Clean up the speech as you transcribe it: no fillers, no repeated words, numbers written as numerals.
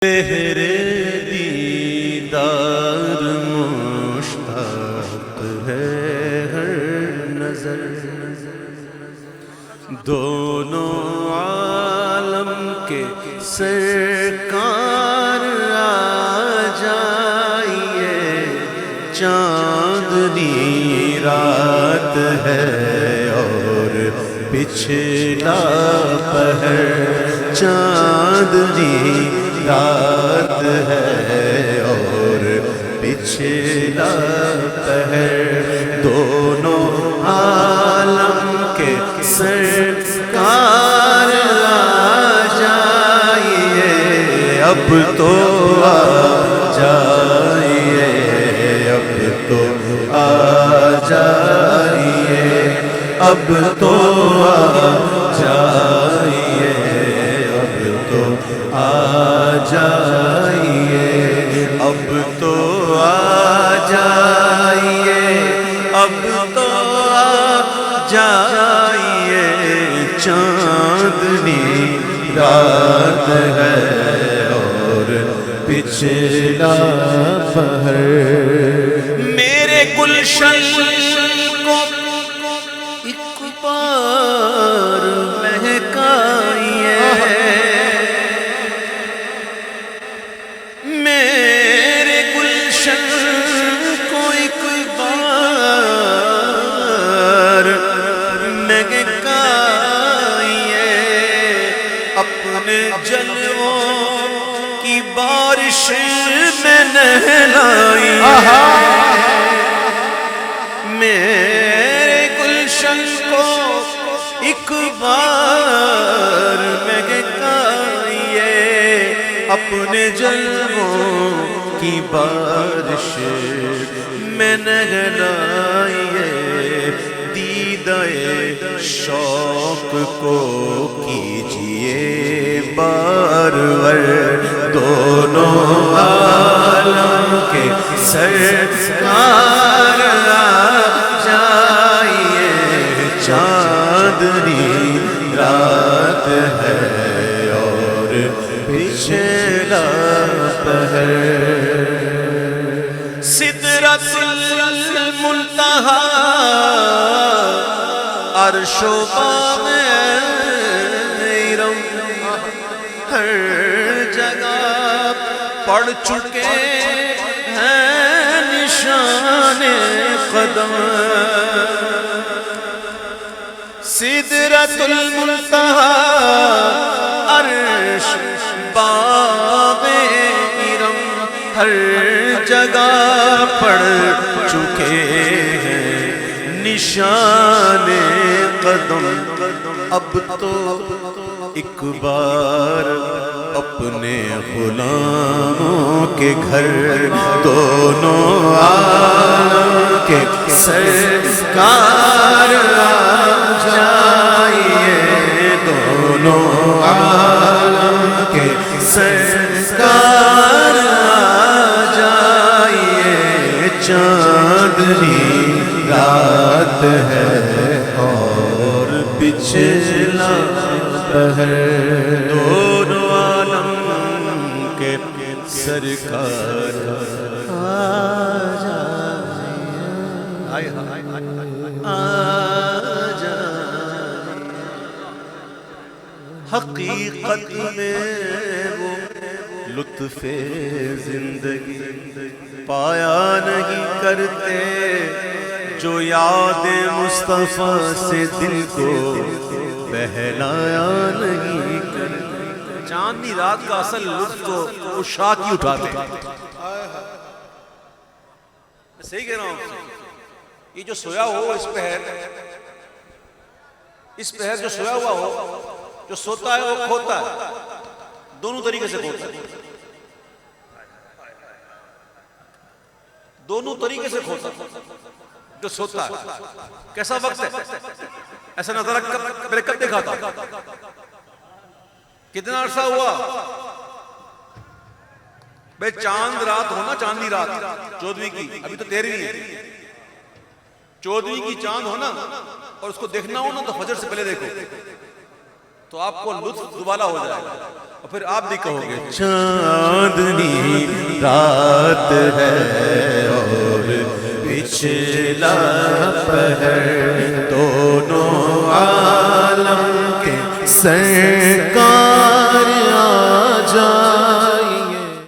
تیرے دیدار مشتاق ہے ہر نظر، دونوں عالم کے سرکار آ جائیے، چاندنی رات ہے اور پچھلا پہر، چاندنی رات ہے اور پچھلا پہر، دونوں عالم کے سرکار آ جائیے، اب تو آ جائیے، اب تو آ جائیے، اب تو آ جائیے، اب تو آ جائیے، اب تو آ جائیے، اب تو آ جائیے، چاندنی رات ہے اور پچھلا پہر، میرے گلشن کو ایک بار مہکائیے، میرے گلشن کو ایک بار مہکائیے، اپنے جلووں کی بارش میں نہلائیے، میرے گلشن کو ایک بار مہکائیے، اپنے جلووں کی بارش میں نہلائیے، دیدہ شوق کو کیجئے بارور، دونوں عالم کے سرکار آ جائیے، چاندنی رات ہے اور پچھلا پہر، سدرۃ المنتہا عرش و باغ ایرم، ہر جگہ پڑ چکے ہیں نشان قدم، سدرۃ المنتہا عرش باغ ایرم، ہر جگہ پڑ چکے ہیں نشان قدم، اب تو ایک بار اپنے غلاموں کے گھر، دونوں عالم کے سرکار آ جائیے، دونوں عالم کے سرکار آ جائیے، چاندنی رات ہے اور پچھلا پہر، دونوں عالم کے سرکار آ جائیے، آ جائیے، حقیقت میں وہ لطف زندگی پایا نہیں کرتے جو یاد مصطفیٰ سے دل کو بہلایا نہیں کرتے، چاندنی رات کا اصل لطف تو وہ شاہ کی اٹھاتے ہیں، میں صحیح کہہ رہا ہوں، یہ جو سویا ہو اس پہر جو سویا ہوا ہو، جو سوتا ہے وہ کھوتا ہے، دونوں طریقے سے کھوتا ہے، دونوں طریقے سے کھوتا ہے، جو سوتا ہے کیسا وقت ہے، ایسا نظر میرے کب دیکھا تھا، کتنا عرصہ ہوا بھئی، چاند رات ہونا، چاندنی رات 14ویں کی، ابھی تو 13ویں ہے، 14ویں کی چاند ہونا اور اس کو دیکھنا ہونا تو فجر سے پہلے دیکھو، تو آپ کو لطف دوبالا ہو جائے گا اور پھر آپ بھی کہو گے چاندنی رات ہے اور پچھلا پہر، دونوں عالم کے سرکار آ جا